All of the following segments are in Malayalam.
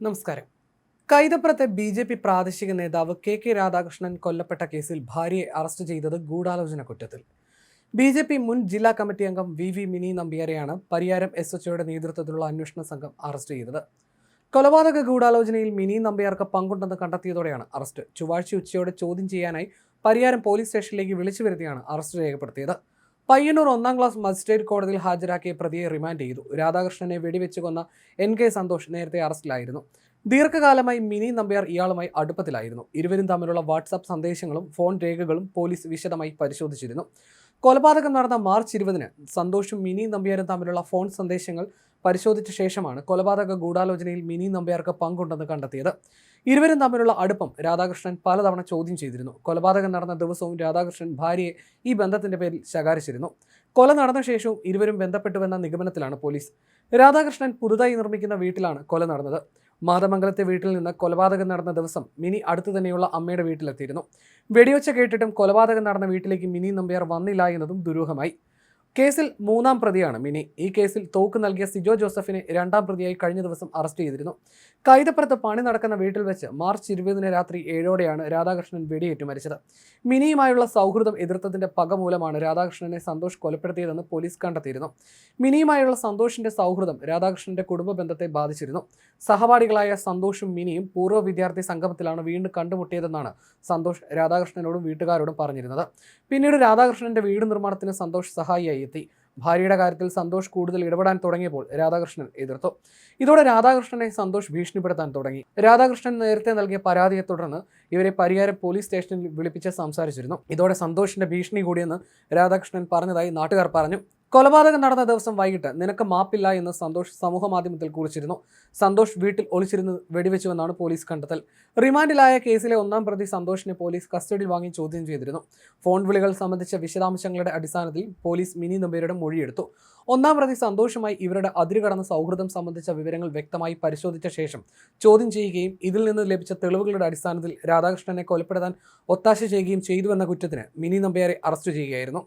നമസ്കാരം. കൈതപ്രത്തെ ബി.ജെ.പി പ്രാദേശിക നേതാവ് കെ രാധാകൃഷ്ണൻ കൊല്ലപ്പെട്ട കേസിൽ ഭാര്യയെ അറസ്റ്റ് ചെയ്തത് ഗൂഢാലോചന കുറ്റത്തിൽ. ബി.ജെ.പി മുൻ ജില്ലാ കമ്മിറ്റി അംഗം വി മിനി നമ്പ്യാരെയാണ് പരിയാരം എസ്.എച്ച്.ഒയുടെ നേതൃത്വത്തിലുള്ള അന്വേഷണ സംഘം അറസ്റ്റ് ചെയ്തത്. കൊലപാതക ഗൂഢാലോചനയിൽ മിനി നമ്പ്യാർക്ക് പങ്കുണ്ടെന്ന് കണ്ടെത്തിയതോടെയാണ് അറസ്റ്റ്. ചൊവ്വാഴ്ച ഉച്ചയോടെ ചോദ്യം ചെയ്യാനായി പരിയാരം പോലീസ് സ്റ്റേഷനിലേക്ക് വിളിച്ചു വരുത്തിയാണ് അറസ്റ്റ് രേഖപ്പെടുത്തിയത്. പയ്യന്നൂർ 1-ാം ക്ലാസ് മജിസ്ട്രേറ്റ് കോടതിയിൽ ഹാജരാക്കിയ പ്രതിയെ റിമാൻഡ് ചെയ്തു. രാധാകൃഷ്ണനെ വെടിവെച്ച് കൊന്ന N.K. സന്തോഷ് നേരത്തെ അറസ്റ്റിലായിരുന്നു. ദീർഘകാലമായി മിനി നമ്പ്യാർ ഇയാളുമായി അടുപ്പത്തിലായിരുന്നു. ഇരുവരും തമ്മിലുള്ള വാട്സാപ്പ് സന്ദേശങ്ങളും ഫോൺ രേഖകളും പോലീസ് വിശദമായി പരിശോധിച്ചിരുന്നു. കൊലപാതകം നടന്ന മാർച്ച് 20-ന് സന്തോഷും മിനി നമ്പ്യാരും തമ്മിലുള്ള ഫോൺ സന്ദേശങ്ങൾ പരിശോധിച്ച ശേഷമാണ് കൊലപാതക ഗൂഢാലോചനയിൽ മിനി നമ്പ്യാർക്ക് പങ്കുണ്ടെന്ന് കണ്ടെത്തിയത്. ഇരുവരും തമ്മിലുള്ള അടുപ്പം രാധാകൃഷ്ണൻ പലതവണ ചോദ്യം ചെയ്തിരുന്നു. കൊലപാതകം നടന്ന ദിവസവും രാധാകൃഷ്ണൻ ഭാര്യയെ ഈ ബന്ധത്തിന്റെ പേരിൽ ശകാരിച്ചിരുന്നു. കൊല നടന്ന ശേഷവും ഇരുവരും ബന്ധപ്പെട്ടുവെന്ന നിഗമനത്തിലാണ് പോലീസ്. രാധാകൃഷ്ണൻ പുതുതായി നിർമ്മിക്കുന്ന വീട്ടിലാണ് കൊല നടന്നത്. മാതമംഗലത്തെ വീട്ടിൽ നിന്ന് കൊലപാതകം നടന്ന ദിവസം മിനി അടുത്തു തന്നെയുള്ള അമ്മയുടെ വീട്ടിലെത്തിയിരുന്നു. വെടിയൊച്ച കേട്ടിട്ടും കൊലപാതകം നടന്ന വീട്ടിലേക്ക് മിനി നമ്പ്യാർ വന്നില്ല എന്നതും ദുരൂഹമായി. കേസിൽ 3-ാം പ്രതിയാണ് മിനി. ഈ കേസിൽ തോക്ക് നൽകിയ സിജോ ജോസഫിനെ 2-ാം പ്രതിയായി കഴിഞ്ഞ ദിവസം അറസ്റ്റ് ചെയ്തിരുന്നു. കൈതപ്പുറത്ത് പണി നടക്കുന്ന വീട്ടിൽ വെച്ച് മാർച്ച് 20-ന് രാത്രി 7-ഓടെയാണ് രാധാകൃഷ്ണൻ വെടിയേറ്റു മരിച്ചത്. മിനിയുമായുള്ള സൗഹൃദം എതിർത്തതിന്റെ പക മൂലമാണ് രാധാകൃഷ്ണനെ സന്തോഷ് കൊലപ്പെടുത്തിയതെന്ന് പോലീസ് കണ്ടെത്തിയിരുന്നു. മിനിയുമായുള്ള സന്തോഷിന്റെ സൗഹൃദം രാധാകൃഷ്ണന്റെ കുടുംബ ബന്ധത്തെ ബാധിച്ചിരുന്നു. സഹപാഠികളായ സന്തോഷും മിനിയും പൂർവ്വ വിദ്യാർത്ഥി സംഗമത്തിലാണ് വീണ്ടും കണ്ടുമുട്ടിയതെന്നാണ് സന്തോഷ് രാധാകൃഷ്ണനോടും വീട്ടുകാരോടും പറഞ്ഞിരുന്നത്. പിന്നീട് രാധാകൃഷ്ണന്റെ വീട് നിർമ്മാണത്തിന് സന്തോഷ് സഹായിയായി എത്തി. ഭാര്യയുടെ കാര്യത്തിൽ സന്തോഷ് കൂടുതൽ ഇടപെടാൻ തുടങ്ങിയപ്പോൾ രാധാകൃഷ്ണൻ എതിർത്തു. ഇതോടെ രാധാകൃഷ്ണനെ സന്തോഷ് ഭീഷണിപ്പെടുത്താൻ തുടങ്ങി. രാധാകൃഷ്ണൻ നേരത്തെ നൽകിയ പരാതിയെ തുടർന്ന് ഇവരെ പരിയാരം പോലീസ് സ്റ്റേഷനിൽ വിളിപ്പിച്ച് സംസാരിച്ചിരുന്നു. ഇതോടെ സന്തോഷിന്റെ ഭീഷണി കൂടിയെന്ന് രാധാകൃഷ്ണൻ പറഞ്ഞതായി നാട്ടുകാർ പറഞ്ഞു. കൊലപാതകം നടന്ന ദിവസം വൈകിട്ട് നിനക്ക് മാപ്പില്ല എന്ന് സന്തോഷ് സമൂഹമാധ്യമത്തിൽ കുറിച്ചിരുന്നു. സന്തോഷ് വീട്ടിൽ ഒളിച്ചിരുന്ന് വെടിവെച്ചുവെന്നാണ് പോലീസ് കണ്ടെത്തൽ. റിമാൻഡിലായ കേസിലെ 1-ാം പ്രതി സന്തോഷിനെ പോലീസ് കസ്റ്റഡിയിൽ വാങ്ങി ചോദ്യം ചെയ്തിരുന്നു. ഫോൺ വിളികൾ സംബന്ധിച്ച വിശദാംശങ്ങളുടെ അടിസ്ഥാനത്തിൽ പോലീസ് മിനി നമ്പ്യാരുടെ മൊഴിയെടുത്തു. 1-ാം പ്രതി സന്തോഷുമായി ഇവരുടെ അതിരുകടന്ന സൗഹൃദം സംബന്ധിച്ച വിവരങ്ങൾ വ്യക്തമായി പരിശോധിച്ച ശേഷം ചോദ്യം ചെയ്യുകയും ഇതിൽ നിന്ന് ലഭിച്ച തെളിവുകളുടെ അടിസ്ഥാനത്തിൽ രാധാകൃഷ്ണനെ കൊലപ്പെടുത്താൻ ഒത്താശ ചെയ്യുകയും ചെയ്തുവെന്ന കുറ്റത്തിന് മിനി നമ്പ്യാരെ അറസ്റ്റ് ചെയ്യുകയായിരുന്നു.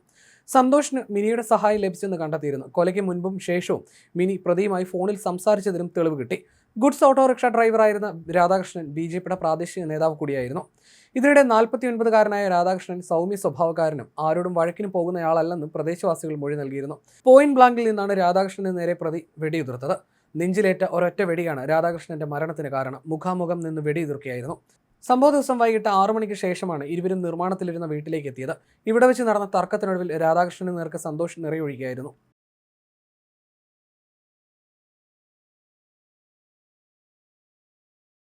സന്തോഷിന് മിനിയുടെ സഹായം ലഭിച്ചെന്ന് കണ്ടെത്തിയിരുന്നു. കൊലയ്ക്ക് മുൻപും ശേഷവും മിനി പ്രതിയുമായി ഫോണിൽ സംസാരിച്ചതിനും തെളിവ് കിട്ടി. ഗുഡ്സ് ഓട്ടോറിക്ഷ ഡ്രൈവറായിരുന്ന രാധാകൃഷ്ണൻ ബി.ജെ.പിയുടെ പ്രാദേശിക നേതാവ് കൂടിയായിരുന്നു. ഇതിനിടെ 49-കാരനായ രാധാകൃഷ്ണൻ സൗമ്യ സ്വഭാവക്കാരനും ആരോടും വഴക്കിന് പോകുന്നയാളല്ലെന്നും പ്രദേശവാസികൾ മൊഴി നൽകിയിരുന്നു. പോയിന്റ് ബ്ലാങ്കിൽ നിന്നാണ് രാധാകൃഷ്ണന് നേരെ പ്രതി വെടിയുതിർത്തത്. നെഞ്ചിലേറ്റ ഒരൊറ്റ വെടിയാണ് രാധാകൃഷ്ണന്റെ മരണത്തിന് കാരണം. മുഖാമുഖം നിന്ന് വെടിയുതിർക്കുകയായിരുന്നു. സംഭവ ദിവസം വൈകിട്ട് 6 മണിക്ക് ശേഷമാണ് ഇരുവരും നിർമ്മാണത്തിലിരുന്ന വീട്ടിലേക്ക് എത്തിയത്. ഇവിടെ വെച്ച് നടന്ന തർക്കത്തിനൊടുവിൽ രാധാകൃഷ്ണന് നേർക്ക് സന്തോഷ് നിറയൊഴിക്കുകയായിരുന്നു.